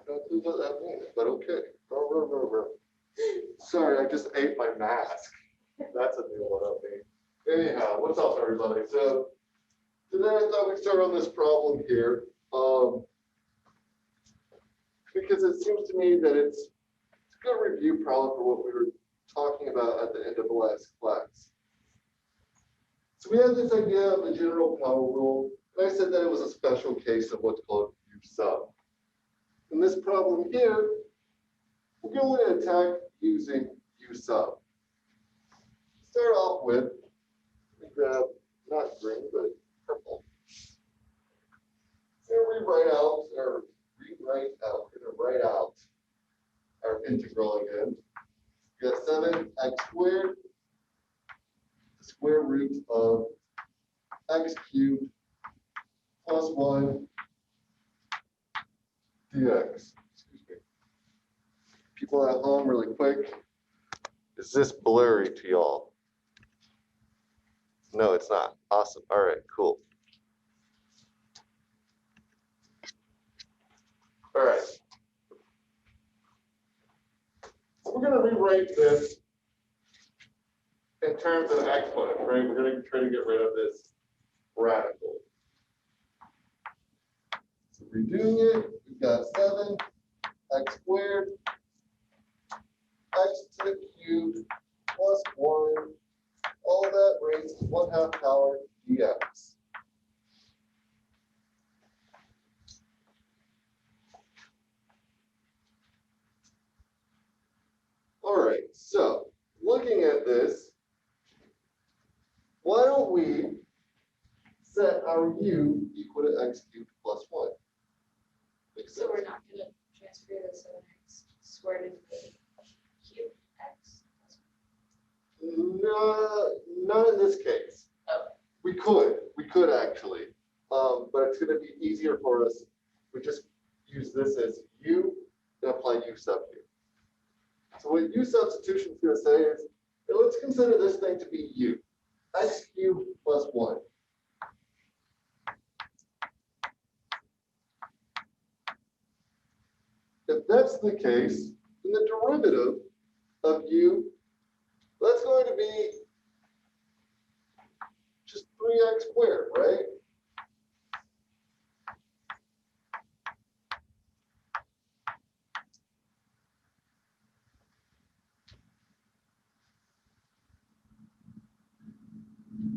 No clue what that means, but okay. Sorry, I just ate my mask. That's a new one on me. Anyhow, what's up, everybody? So today I thought we'd start on this problem here, because it seems to me that it's a good review problem for what we were talking about at the end of the last class. So we had this idea of the general power rule, and I said that it was a special case of what's called U sub. In this problem here, we're going to attack using U sub. Start off with, let me grab not green, but purple. So rewrite out our integral again. We got 7x squared, the square root of x cubed plus 1 dx. Excuse me. People at home, really quick. Is this blurry to y'all? No, it's not. Awesome. All right, cool. All right. So we're going to rewrite this in terms of exponents, right? We're going to try to get rid of this radical. So redoing it, we've got 7x squared, x to the cubed plus 1, all that raised to 1/2 power dx. All right, so looking at this, why don't we set our u equal to x cubed plus 1? So we're not going to transfer the 7x squared into the cube x? No, not in this case. Okay. We could actually, but it's going to be easier for us. We just use this as u and apply u sub u. So what u substitution is going to say is, hey, let's consider this thing to be u, x cubed plus 1. If that's the case, then the derivative of u, that's going to be just 3x squared, right?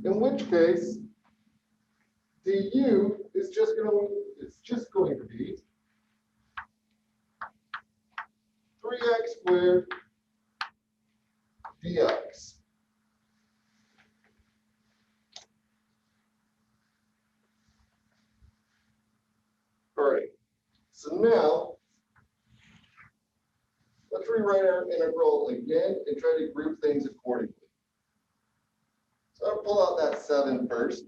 In which case, du is just going to be 3x squared dx. All right, so now let's rewrite our integral again and try to group things accordingly. So I'll pull out that 7 first,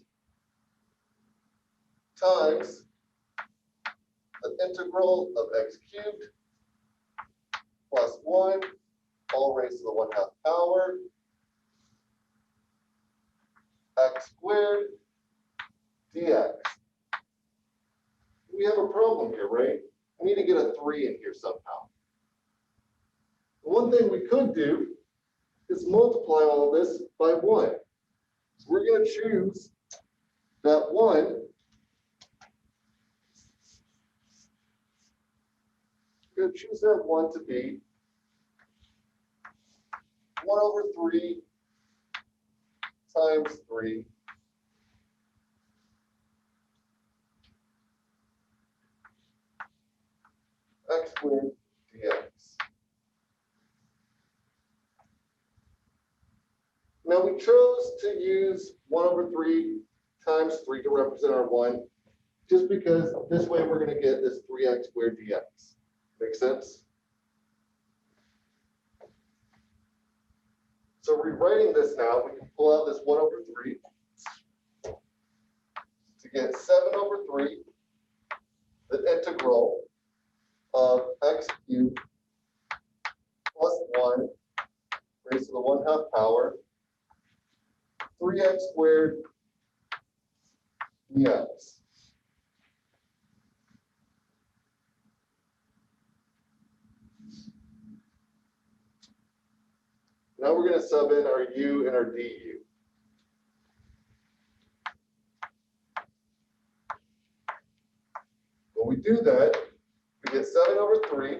times the integral of x cubed plus 1, all raised to the 1/2 power, x squared dx. We have a problem here, right? We need to get a 3 in here somehow. One thing we could do is multiply all of this by 1. So we're going to choose that 1. We're going to choose that 1 to be 1/3 times 3 x squared dx. Now we chose to use 1/3 times 3 to represent our 1, just because this way we're going to get this 3x squared dx. Make sense? So rewriting this now, we can pull out this 1/3 to get 7/3, the integral of x cubed plus 1 raised to the 1/2 power, 3x squared dx. Now we're going to sub in our U and our DU. When we do that, we get 7 over 3,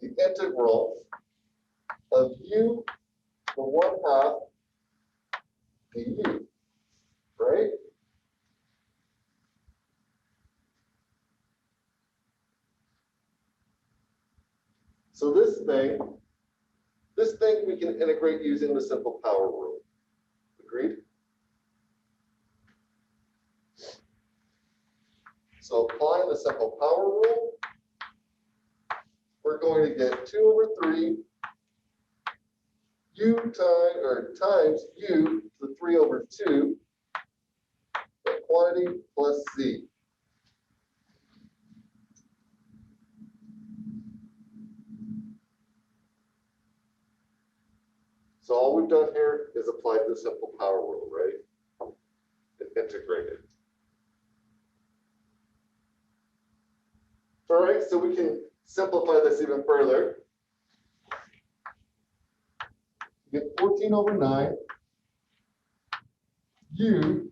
the integral of U to 1/2 du, right? So this thing we can integrate using the simple power rule. Agreed? So applying the simple power rule, we're going to get 2 over 3 U times U to the 3 over 2, the quantity plus Z. So all we've done here is applied the simple power rule, right? And integrated. All right, so we can simplify this even further. You get 14 over 9, U,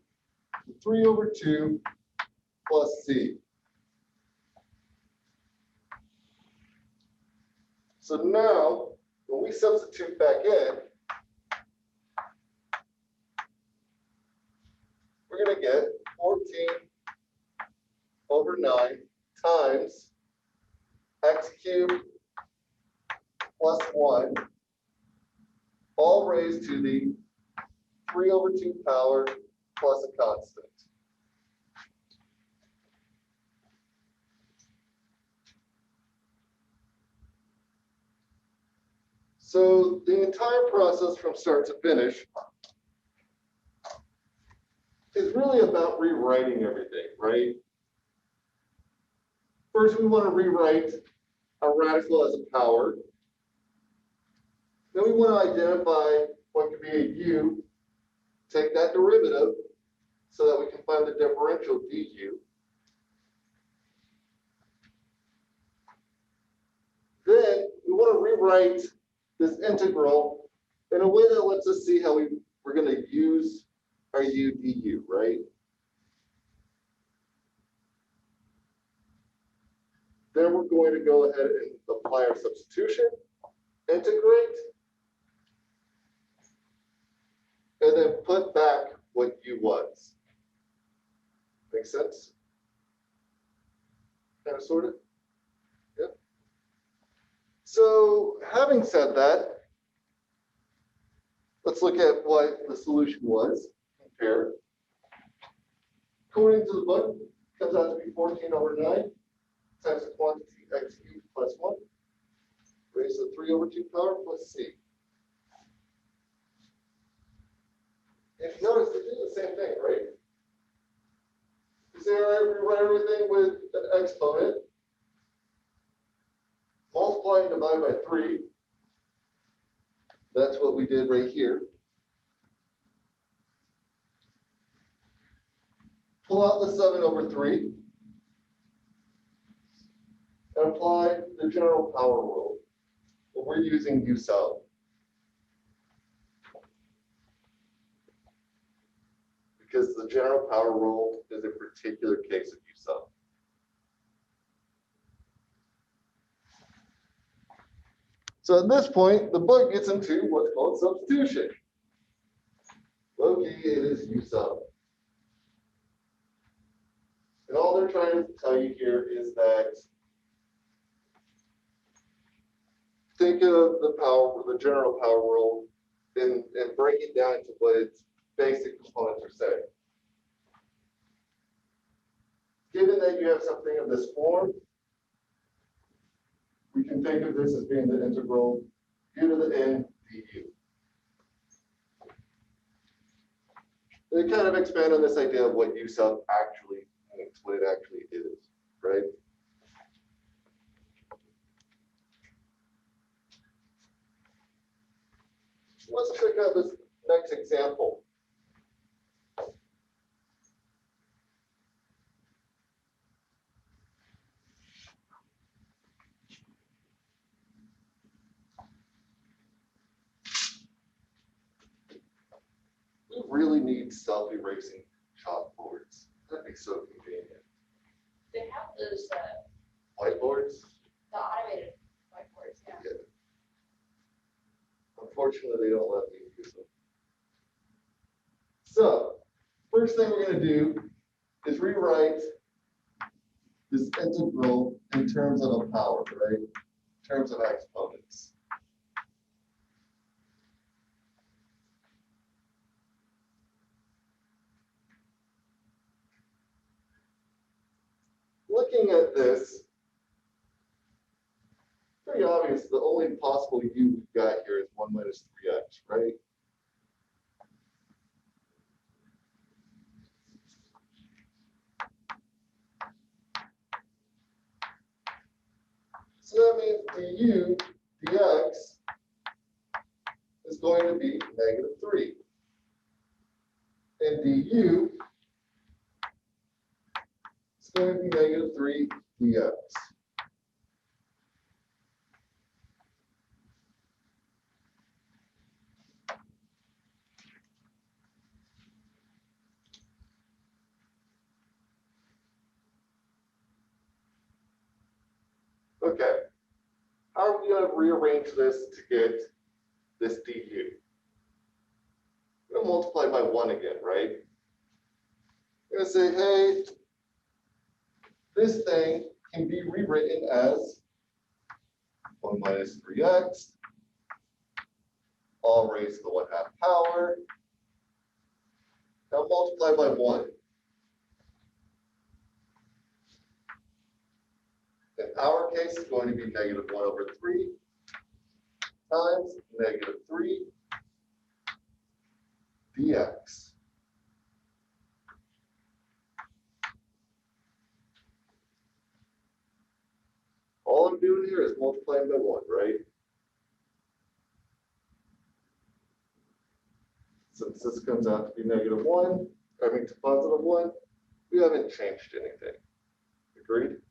3 over 2, plus C. So now, when we substitute back in, we're going to get 14 over 9 times x cubed plus 1, all raised to the 3 over 2 power plus a constant. So the entire process from start to finish is really about rewriting everything, right? First, we want to rewrite a radical as a power. Then we want to identify what could be a u, take that derivative so that we can find the differential du. Then we want to rewrite this integral in a way that lets us see how we're going to use our u du, right? Then we're going to go ahead and apply our substitution, integrate, and then put back what u was. Make sense? Kind of, sort of? Yeah. So having said that, let's look at what the solution was. Compare. According to the book, it comes out to be 14 over 9 times the quantity x cubed plus 1 raised to 3 over 2 power plus c. If you notice, they do the same thing, right? You say, all right, we write everything with an exponent, multiply and divide by 3. That's what we did right here. Pull out the 7 over 3 and apply the general power rule. Well, we're using u sub. Because the general power rule is a particular case of u sub. So at this point, the book gets into what's called substitution. Okay, it is u sub. And all they're trying to tell you here is that think of the general power rule and break it down to what its basic components are saying. Given that you have something of this form, we can think of this as being the integral u to the n du. They kind of expand on this idea of what u sub actually means, what it actually is, right? Let's check out this next example. really need self-erasing chalkboards. That'd be so convenient. They have those, Whiteboards? the automated whiteboards, yeah. Yeah. Unfortunately, they don't let me use them. So, first thing we're going to do is rewrite this integral in terms of a power, right? In terms of exponents. Looking at this, pretty obvious the only possible u we've got here is 1 minus 3x, right? So that means du dx is going to be -3. And du is going to be -3 dx. Okay, how are we going to rearrange this to get this du? We're going to multiply by 1 again, right? We're going to say, hey, this thing can be rewritten as 1 minus 3x, all raised to the 1/2 power. Now multiply by 1. In our case, it's going to be -1/3 times -3 dx. All I'm doing here is multiplying by 1, right? Since this comes out to be -1, to +1, we haven't changed anything. Agreed?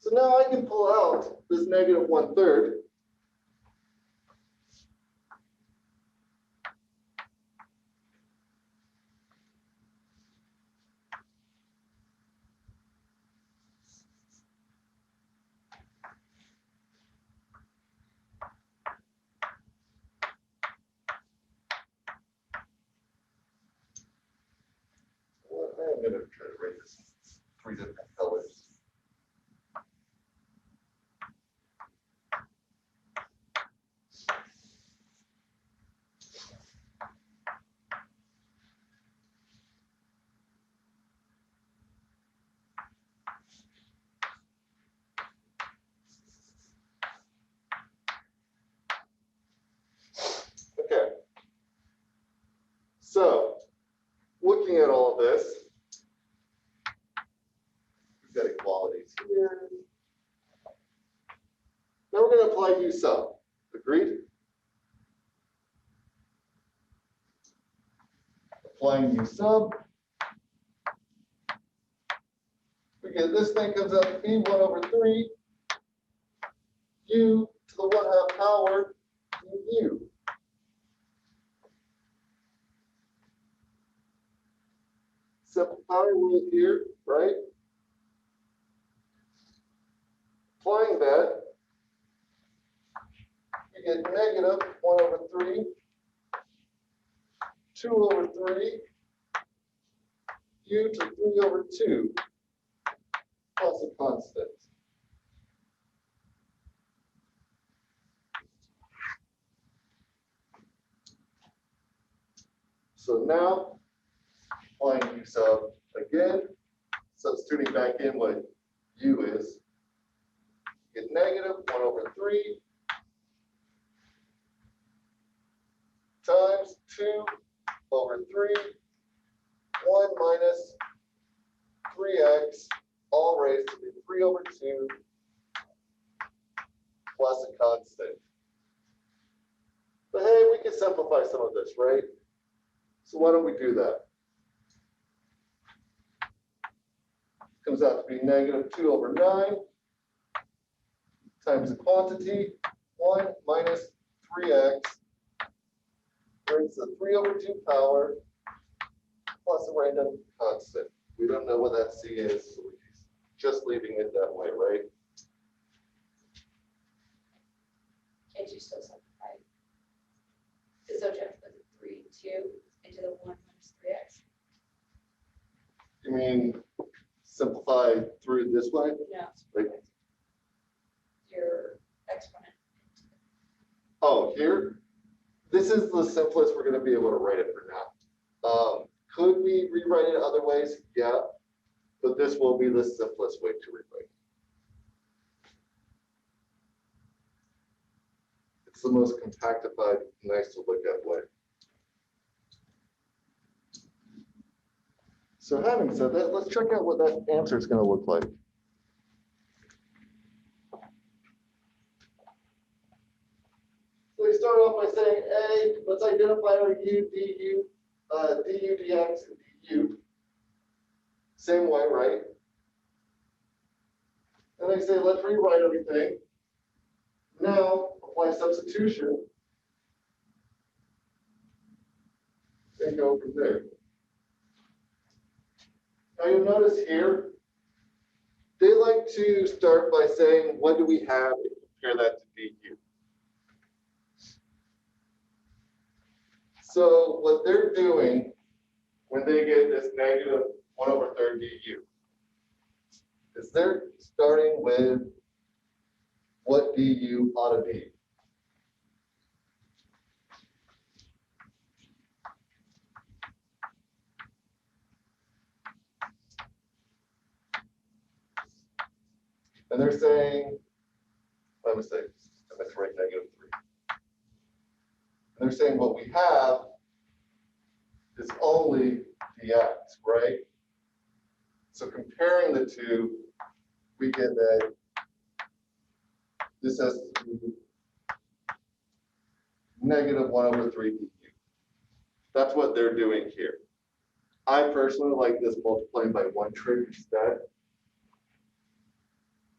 So now I can pull out this -1/3. Well, I'm going to try to write this in 3 different colors. Okay. So, looking at all of this, we've got equalities here. Now we're going to apply u sub. Agreed? Applying u sub. We get this thing comes out to be 1/3 u to the 1/2 power u. Simple power rule here, right? Applying that, you get -1/3, 2/3, u to 3/2, plus a constant. So now, applying u sub again, substituting back in what u is, get -1/3 times 2/3, 1 minus 3x, all raised to the 3/2 plus a constant. But hey, we can simplify some of this, right? So why don't we do that? Comes out to be -2/9 times the quantity, 1 minus 3x here it's a 3/2 power plus a random constant. We don't know what that C is, so we're just leaving it that way, right? Can't you still simplify? Because don't you have to put the 3, 2 into the 1 minus 3x? You mean simplify through this way? No. Like, Your exponent. oh, here? This is the simplest we're going to be able to write it for now. Could we rewrite it other ways? Yeah, but this will be the simplest way to rewrite it. It's the most compactified, nice to look at way. So having said that, let's check out what that answer is going to look like. So we start off by saying, A, let's identify our u, du, du, dx, and du. Same way, right? And they say, let's rewrite everything. Now, apply substitution. And go from there. Now you'll notice here, they like to start by saying, what do we have and compare that to du. So what they're doing when they get this negative 1/3 du is they're starting with what du ought to be. And they're saying, my mistake, I meant to write -3. And they're saying what we have is only dx, right? So comparing the two, we get that this has to be -1/3 du. That's what they're doing here. I personally like this multiplying by 1 trig instead,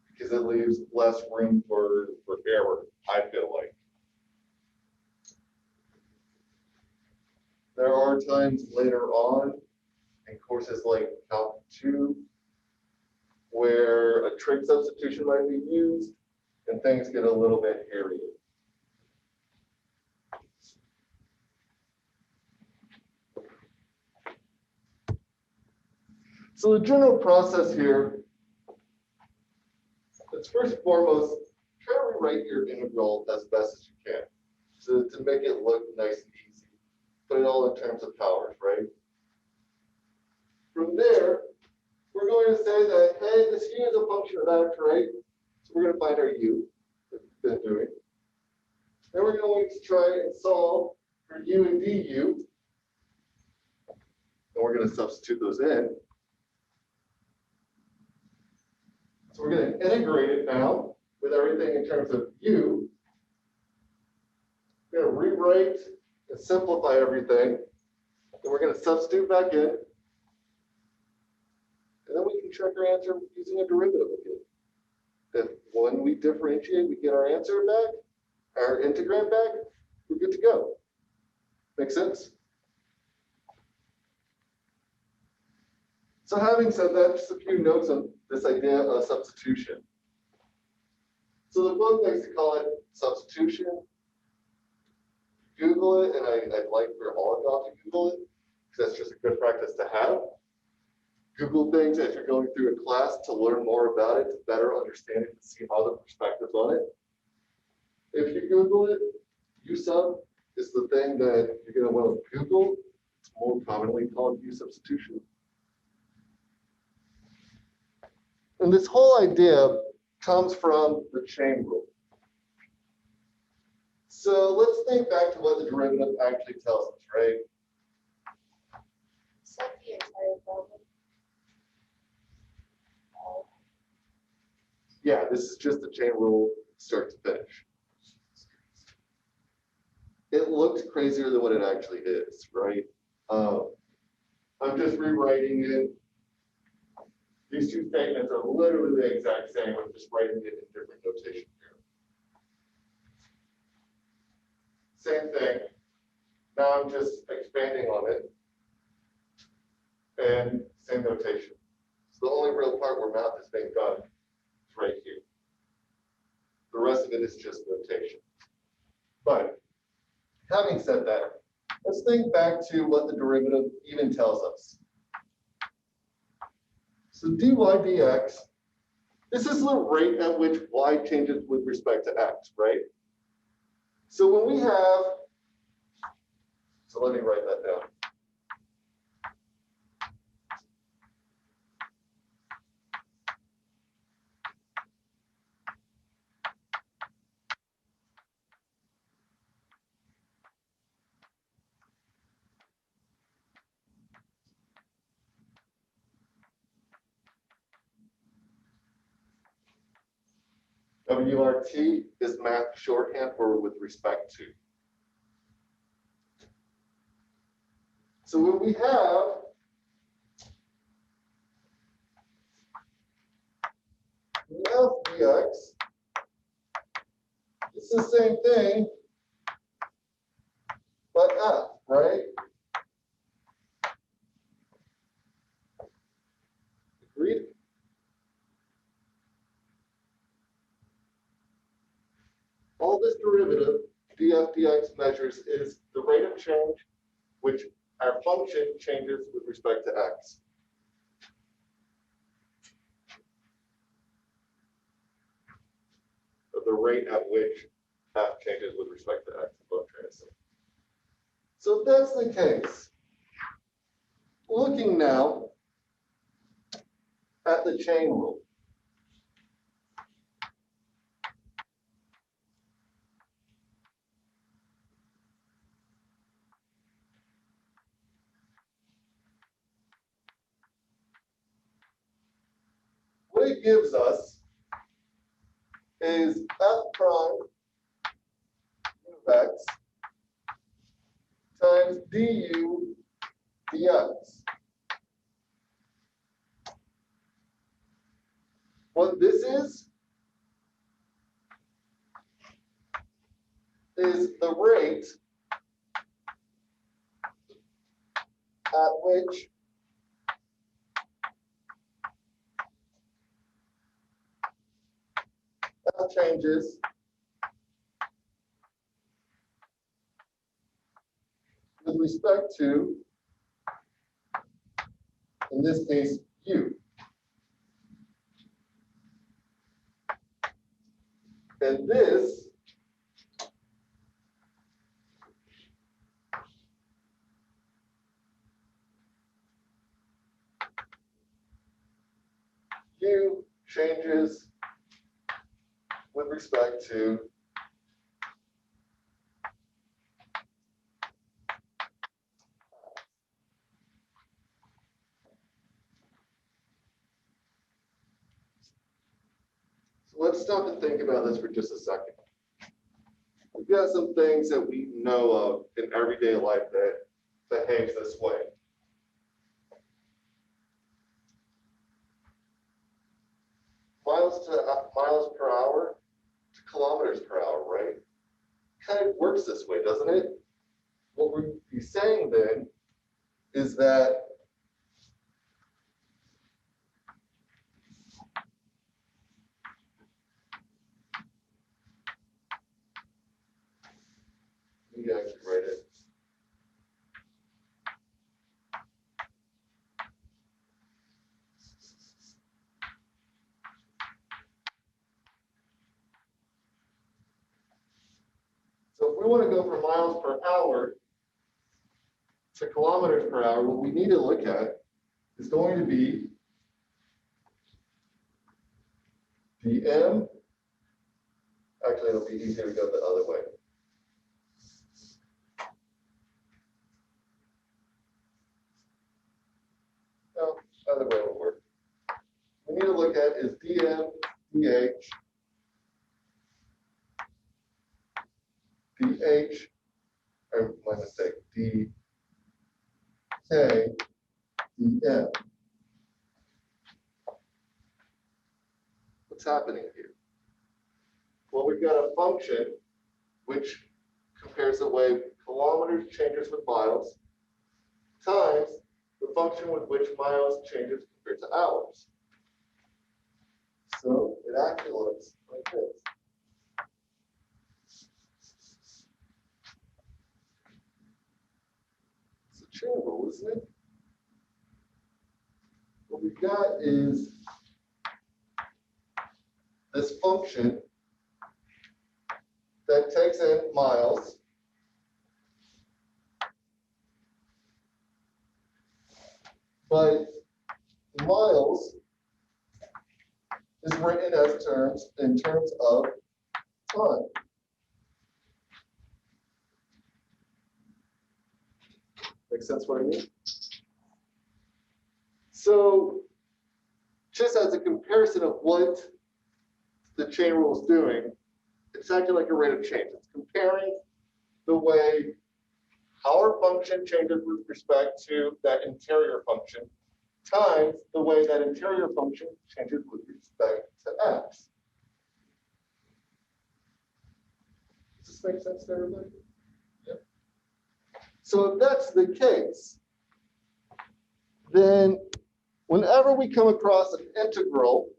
because it leaves less room for error, I feel like. There are times later on in courses like Calc 2 where a trig substitution might be used and things get a little bit hairy. So the general process here, it's first and foremost, try to rewrite your integral as best as you can. So to make it look nice and easy. Put it all in terms of powers, right? From there, we're going to say that, hey, this u is a function of x, right? So we're going to find our u, that we've been doing. Then we're going to try and solve for u and du. And we're going to substitute those in. So we're going to integrate it now with everything in terms of u. We're going to rewrite and simplify everything. Then we're going to substitute back in. And then we can check our answer using a derivative again. If when we differentiate, we get our answer back, our integrand back, we're good to go. Make sense? So having said that, just a few notes on this idea of substitution. So the book likes to call it substitution. Google it, and I'd like for all of y'all to Google it, because that's just a good practice to have. Google things as you're going through a class to learn more about it, to better understand it, to see other perspectives on it. If you Google it, U-sub is the thing that you're going to want to Google. It's more commonly called U substitution. And this whole idea comes from the chain rule. So let's think back to what the derivative actually tells us, right? Set the entire problem. Yeah, this is just the chain rule start to finish. It looks crazier than what it actually is, right? I'm just rewriting it. These two statements are literally the exact same. I'm just writing it in different notation here. Same thing. Now I'm just expanding on it. And same notation. So the only real part where math is being done is right here. The rest of it is just notation. But having said that, let's think back to what the derivative even tells us. So dy dx, this is the rate at which y changes with respect to x, right? So when we have, so let me write that down. WRT is math shorthand for with respect to. So when we have f dx, it's the same thing, but f, right? Agreed? All this derivative, df dx measures is the rate of change, which our function changes with respect to x. The rate at which f changes with respect to x, is what I'm trying to say. So if that's the case, looking now at the chain rule. What it gives us is f prime of x times du dx. What this is the rate at which f changes with respect to, in this case, u. And this u changes with respect to so let's stop and think about this for just a second. We've got some things that we know of in everyday life that behaves this way. Miles per hour to kilometers per hour, right? Kind of works this way, doesn't it? What we're saying then is that let me actually write it. So if we want to go from miles per hour to kilometers per hour, what we need to look at is going to be dm. Actually, it'll be easier to go the other way. No, other way will work. We need to look at is dm dh dh, or my mistake, dk dm. What's happening here? Well, we've got a function which compares the way kilometers changes with miles times the function with which miles changes compared to hours. So it actually looks like this. It's a chain rule, isn't it? What we've got is this function that takes in miles, but miles is written as in terms of time. Makes sense what I mean? So just as a comparison of what the chain rule is doing, it's acting like a rate of change. It's comparing the way our function changes with respect to that interior function times the way that interior function changes with respect to x. Does this make sense to everybody? Yeah. So if that's the case, then whenever we come across an integral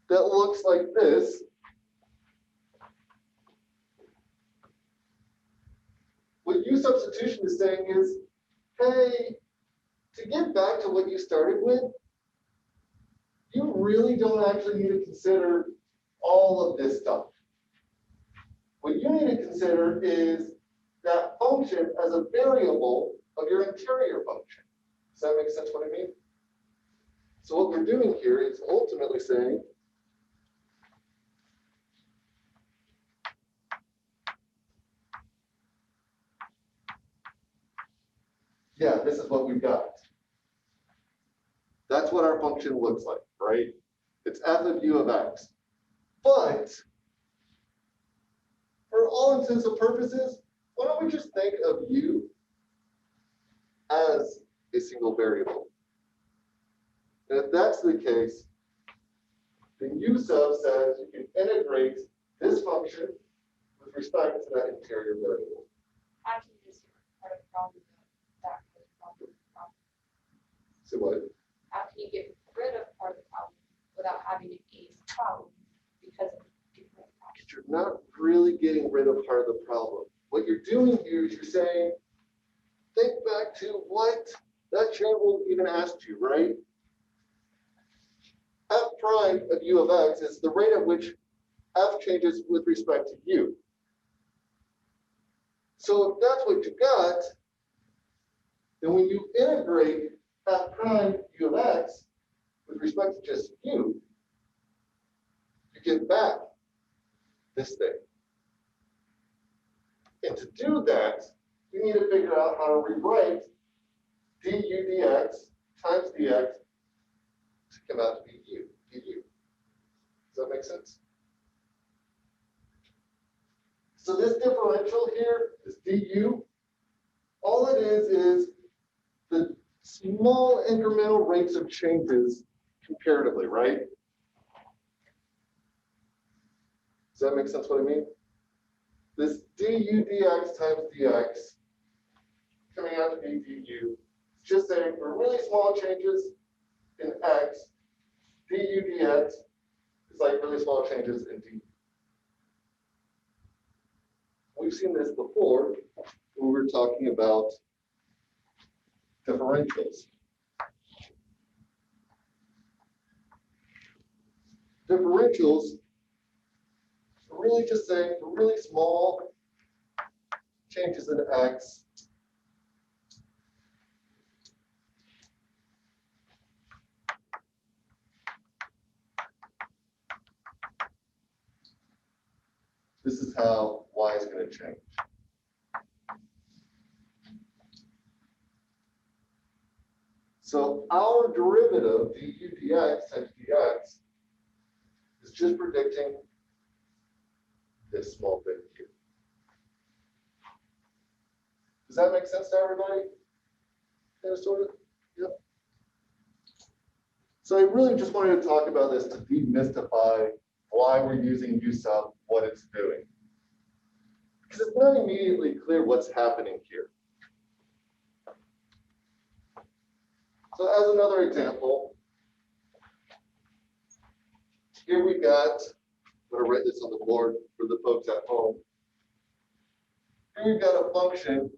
that looks like this, what U substitution is saying is, hey, to get back to what you started with, you really don't actually need to consider all of this stuff. What you need to consider is that function as a variable of your interior function. Does that make sense what I mean? So what we're doing here is ultimately saying, yeah, this is what we've got. That's what our function looks like, right? It's f of u of x. But for all intents and purposes, why don't we just think of u as a single variable? And if that's the case, then u sub says you can integrate this function with respect to that interior variable. How can you just part of the problem without that problem? So what? How can you get rid of part of the problem without having an ace problem because of different problems? You're not really getting rid of part of the problem. What you're doing here is you're saying, think back to what that chain rule even asked you, right? F prime of u of x is the rate at which f changes with respect to u. So if that's what you got, then when you integrate f prime u of x with respect to just u, you get back this thing. And to do that, you need to figure out how to rewrite du dx times dx to come out to be u, du. Does that make sense? So this differential here, this du, all it is the small incremental rates of changes comparatively, right? Does that make sense what I mean? This du dx times dx coming out to be du. It's just saying for really small changes in x, du dx is like really small changes in du. We've seen this before when we were talking about differentials. Differentials are really just saying for really small changes in x, this is how y is going to change. So our derivative, du dx times dx, is just predicting this small bit here. Does that make sense to everybody? Kind of, sort of? Yep. So I really just wanted to talk about this to demystify why we're using u sub what it's doing. Because it's not immediately clear what's happening here. So as another example, here we got, I'm going to write this on the board for the folks at home. Here we've got a function,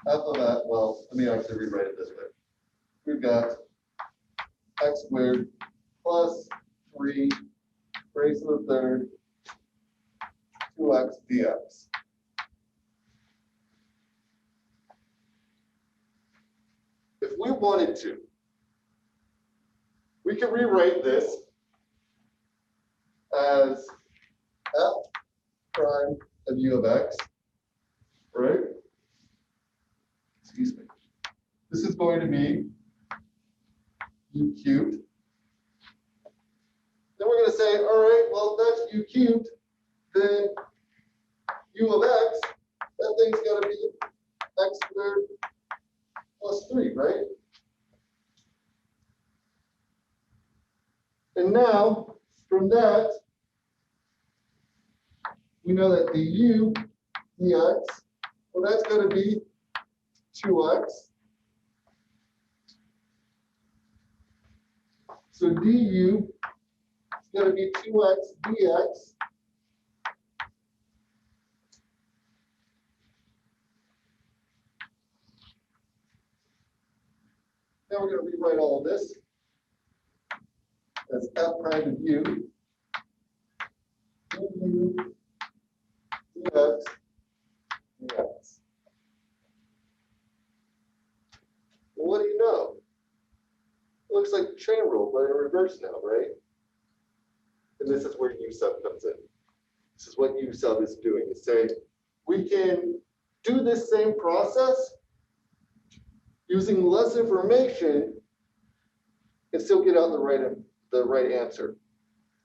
f of x, well, let me actually rewrite it this way. We've got x squared plus 3 raised to the third 2x dx. If we wanted to, we could rewrite this as f prime of u of x, right? Excuse me. This is going to be u cubed. Then we're going to say, all right, well, that's u cubed. Then u of x, that thing's got to be x squared plus 3, right? And now, from that, we know that du dx, well, that's going to be 2x. So du is going to be 2x dx. Now we're going to rewrite all of this as f prime of u du dx dx. Well, what do you know? It looks like chain rule, but in reverse now, right? And this is where u sub comes in. This is what u sub is doing. It's saying we can do this same process using less information and still get out the right answer.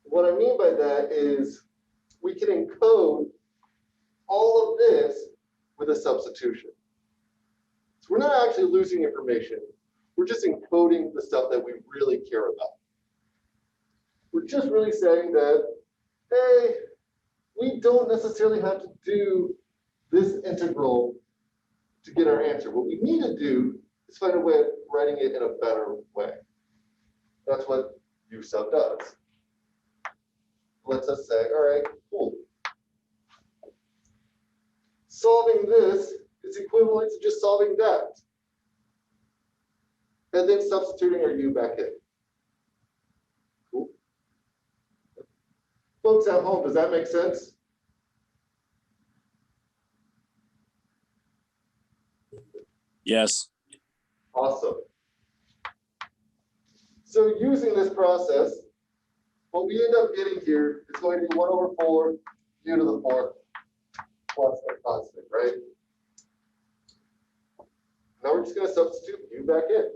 What I mean by that is we can encode all of this with a substitution. So we're not actually losing information. We're just encoding the stuff that we really care about. We're just really saying that, hey, we don't necessarily have to do this integral to get our answer. What we need to do is find a way of writing it in a better way. That's what u sub does. Lets us say, all right, cool. Solving this is equivalent to just solving that. And then substituting our u back in. Cool. Folks at home, does that make sense? Yes. Awesome. So using this process, what we end up getting here is going to be 1 over 4 u to the 4th plus a constant, right? Now we're just going to substitute u back in.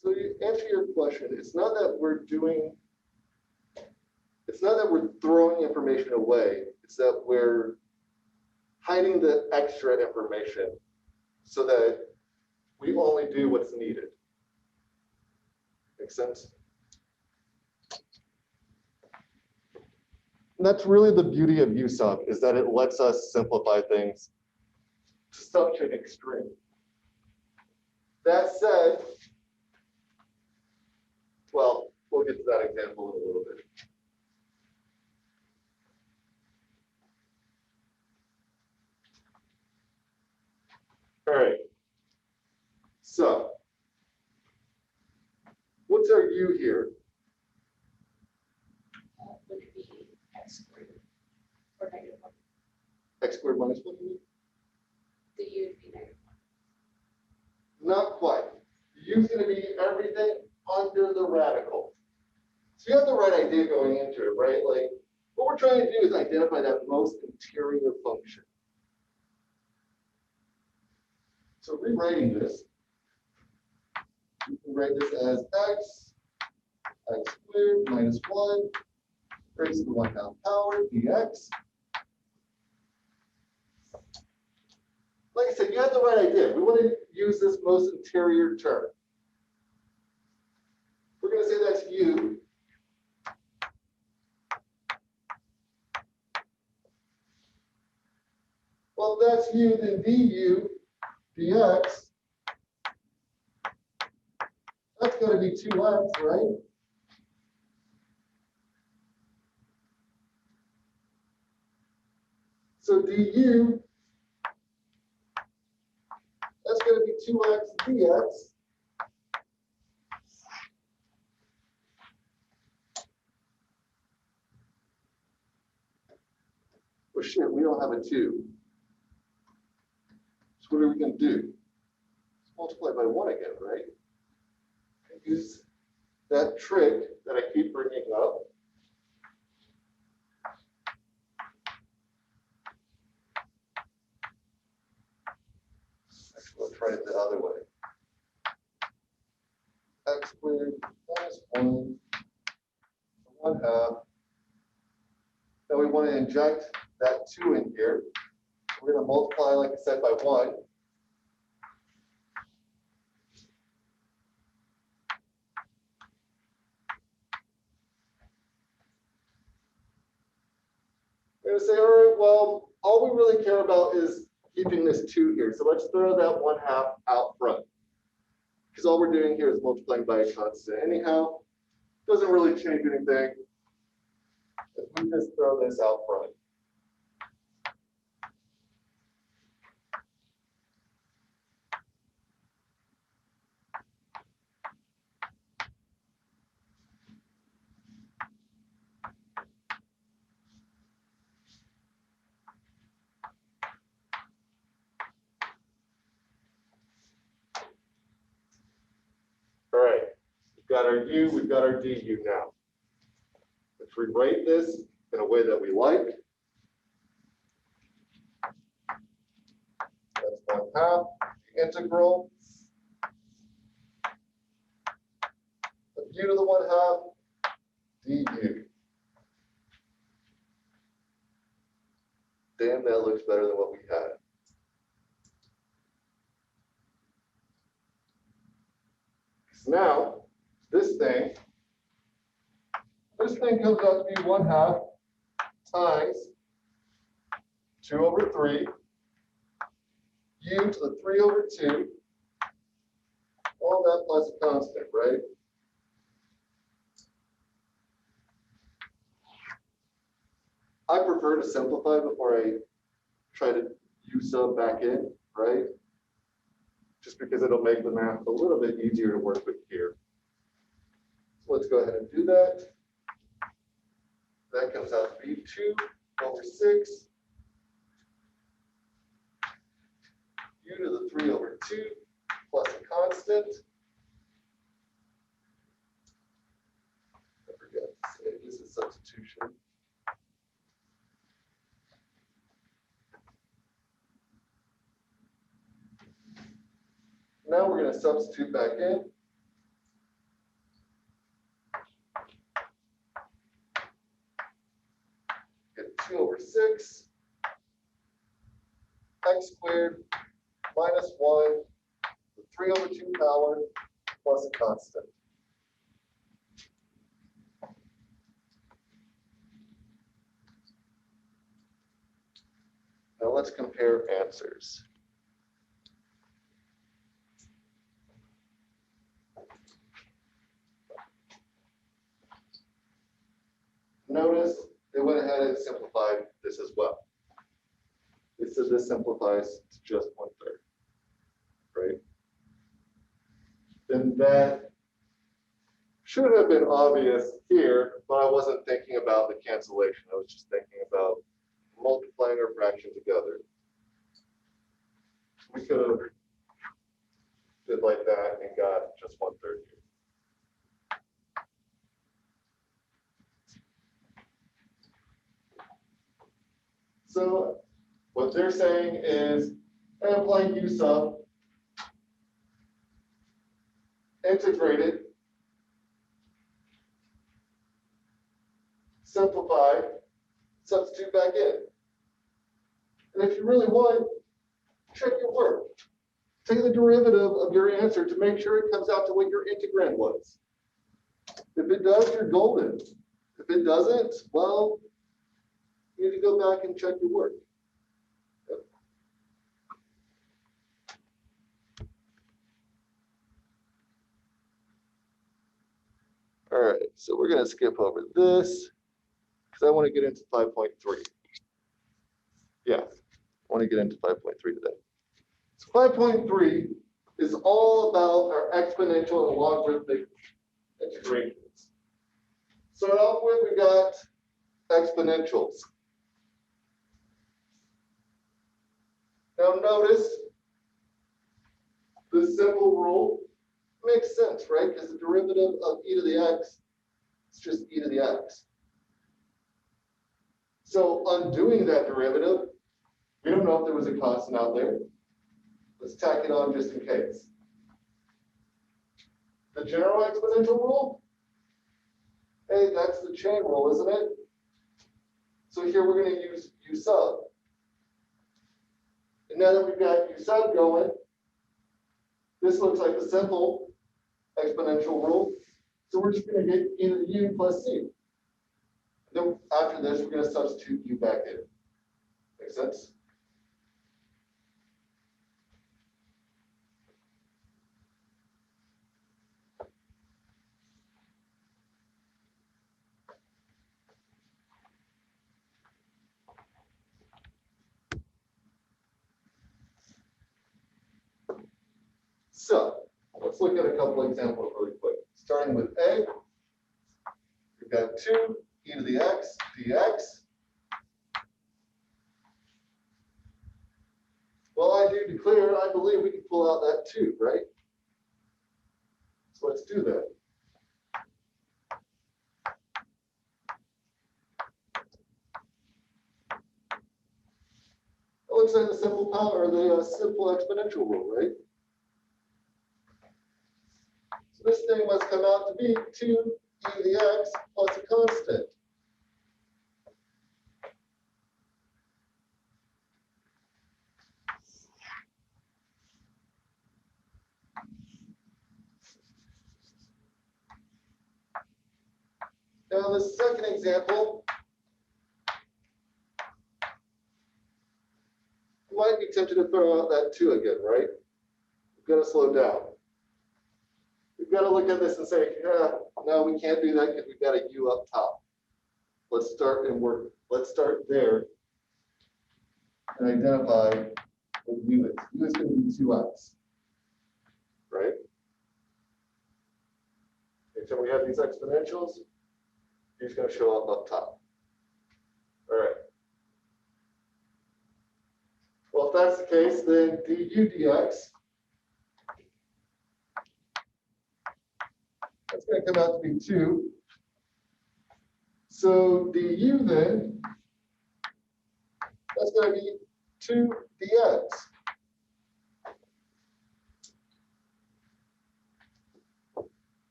So to answer your question, it's not that we're throwing information away. It's that we're hiding the extra information so that we only do what's needed. Make sense? And that's really the beauty of u sub, is that it lets us simplify things to such an extreme. That said, well, we'll get to that example in a little bit. All right. So, what's our u here? Would it be x squared or -1? X squared minus 1? The u would be -1. Not quite. U is going to be everything under the radical. So you have the right idea going into it, right? Like, what we're trying to do is identify that most interior function. So rewriting this, we can write this as x squared minus 1 raised to the 1/2 power dx. Like I said, you have the right idea. We want to use this most interior term. We're going to say that's u. Well, if that's u, then du dx, that's going to be 2x, right? So du, that's going to be 2x dx. Well, shit, we don't have a 2. So what are we going to do? Let's multiply by 1 again, right? Use that trick that I keep bringing up. Actually, we'll try it the other way. X squared minus 1, 1/2. Then we want to inject that 2 in here. We're going to multiply, like I said, by 1. We're going to say, all right, well, all we really care about is keeping this 2 here. So let's throw that 1/2 out front. Because all we're doing here is multiplying by a constant. Anyhow, doesn't really change anything if we just throw this out front. All right, we've got our u, we've got our du now. Let's rewrite this in a way that we like. That's 1/2 the integral of u to the 1/2 du. Damn, that looks better than what we had. So now, this thing comes out to be 1/2 times 2/3 u to the 3/2, all that plus a constant, right? I prefer to simplify before I try to u sub back in, right? Just because it'll make the math a little bit easier to work with here. So let's go ahead and do that. That comes out to be 2/6 u to the 3/2 plus a constant. I forgot to say this is substitution. Now we're going to substitute back in. Get 2/6 x squared minus 1, the 3/2 power plus a constant. Now let's compare answers. Notice they went ahead and simplified this as well. They said this simplifies to just 1/3, right? Then that should have been obvious here, but I wasn't thinking about the cancellation. I was just thinking about multiplying our fraction together. We could have did like that and got just 1/3 here. So what they're saying is, I'm applying u sub, integrate it, simplify identify, substitute back in. And if you really want, check your work. Take the derivative of your answer to make sure it comes out to what your integrand was. If it does, you're golden. If it doesn't, well, you need to go back and check your work. Yep. All right, so we're going to skip over this because I want to get into 5.3. Yeah, I want to get into 5.3 today. So 5.3 is all about our exponential and logarithmic integrations. Start off with, we got exponentials. Now notice the simple rule makes sense, right? Because the derivative of e to the x is just e to the x. So undoing that derivative, we don't know if there was a constant out there. Let's tack it on just in case. The general exponential rule, hey, that's the chain rule, isn't it? So here we're going to use u sub. And now that we've got u sub going, this looks like a simple exponential rule. So we're just going to get e to the u plus c. Then after this, we're going to substitute u back in. Make sense? So let's look at a couple examples really quick. Starting with A, we've got 2 e to the x dx. Well, I do declare, I believe we can pull out that 2, right? So let's do that. It looks like the simple power, or the simple exponential rule, right? So this thing must come out to be 2 e to the x plus a constant. Now the second example, you might be tempted to throw out that 2 again, right? We've got to slow down. We've got to look at this and say, yeah, no, we can't do that because we've got a u up top. Let's start and work. Let's start there and identify what u is. U is going to be 2x, right? Okay, so we have these exponentials. U's going to show up top. All right. Well, if that's the case, then du dx, that's going to come out to be 2. So du then, that's going to be 2 dx.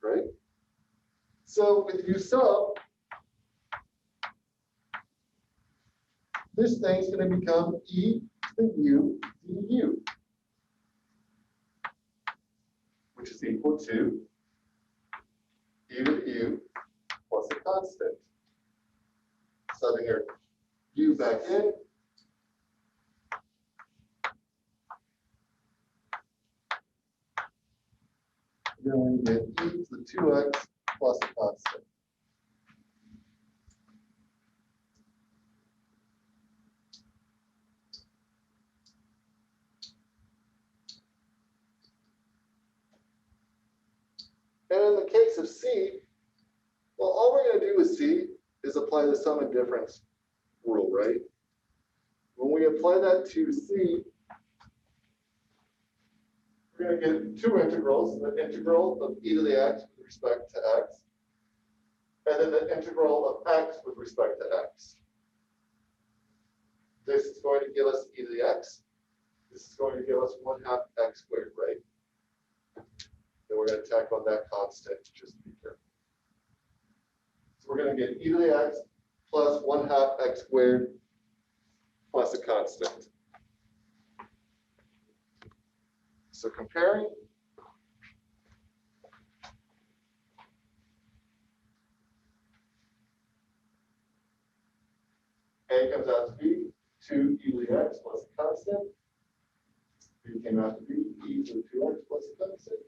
Right? So with u sub, this thing's going to become e to the u du, which is equal to e to the u plus a constant. Subbing your u back in. Then we get e to the 2x plus a constant. And in the case of C, well, all we're going to do with C is apply the sum and difference rule, right? When we apply that to C, we're going to get 2 integrals, the integral of e to the x with respect to x, and then the integral of x with respect to x. This is going to give us e to the x. This is going to give us 1/2 x squared, right? Then we're going to tack on that constant just to be careful. we're gonna get e to the x plus 1/2 x squared plus a constant. So comparing, A comes out to be 2 e to the x plus a constant. B came out to be e to the 2x plus a constant.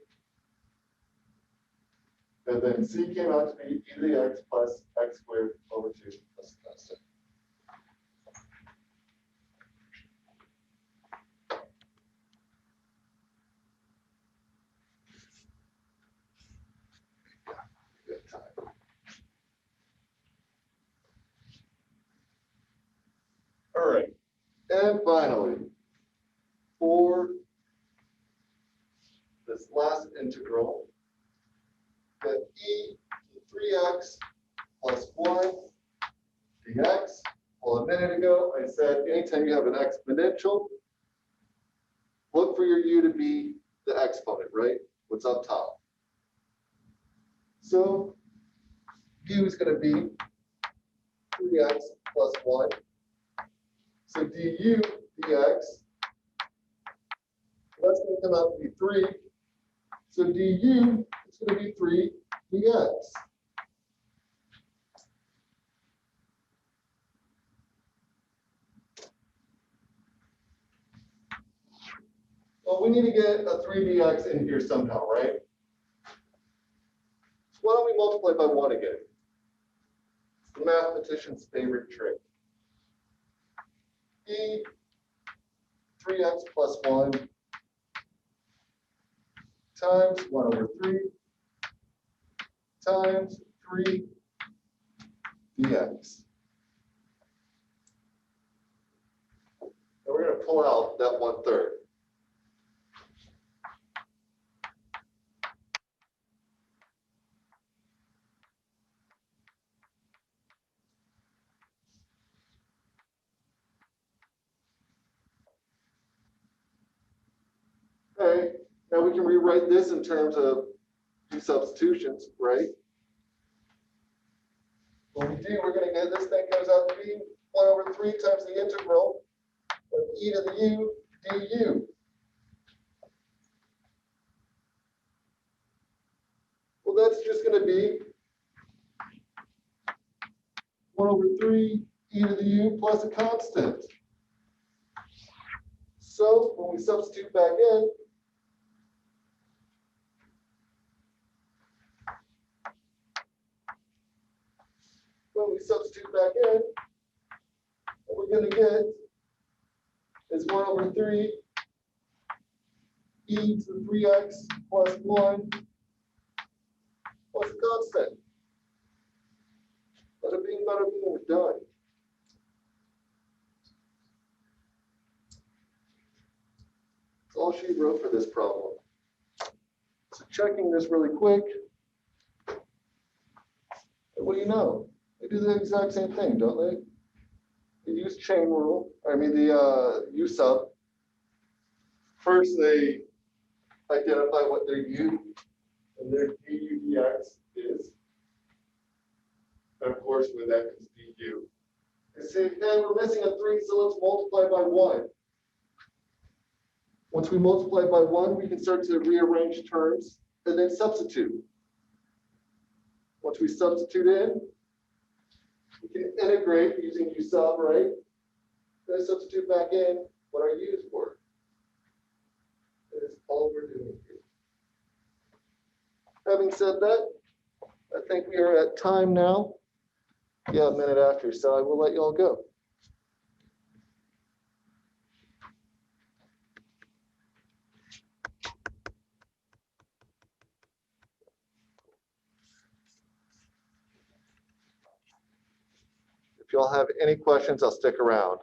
And then C came out to be e to the x plus x squared over 2 plus a constant. Good time. All right, and finally, for this last integral, that e to 3x plus 1 dx. Well, a minute ago, I said anytime you have an exponential, look for your u to be the exponent, right? What's up top. So u is going to be 3x plus 1. So du dx, that's going to come out to be 3. So du is going to be 3 dx. Well, we need to get a 3 dx in here somehow, right? So why don't we multiply by 1 again? It's the mathematician's favorite trick. E 3x plus 1 times 1 over 3 times 3 dx. And we're going to pull out that 1/3. Okay, now we can rewrite this in terms of two substitutions, right? When we do, we're going to get this thing comes out to be 1 over 3 times the integral of e to the u du. Well, that's just going to be 1 over 3 e to the u plus a constant. So when we substitute back in, what we're going to get is 1 over 3 e to the 3x plus 1 plus a constant. Bada bing, we're done. That's all she wrote for this problem. So checking this really quick. What do you know? They do the exact same thing, don't they? They use chain rule, the U sub. First, they identify what their U and their du dx is. And of course, with that is du. They say, hey, we're missing a 3, so let's multiply by 1. Once we multiply by 1, we can start to rearrange terms and then substitute. Once we substitute in, we can integrate using u sub, right? Then substitute back in what our u's were. That is all we're doing here. Having said that, I think we are at time now. Yeah, a minute after, so I will let you all go. If y'all have any questions, I'll stick around.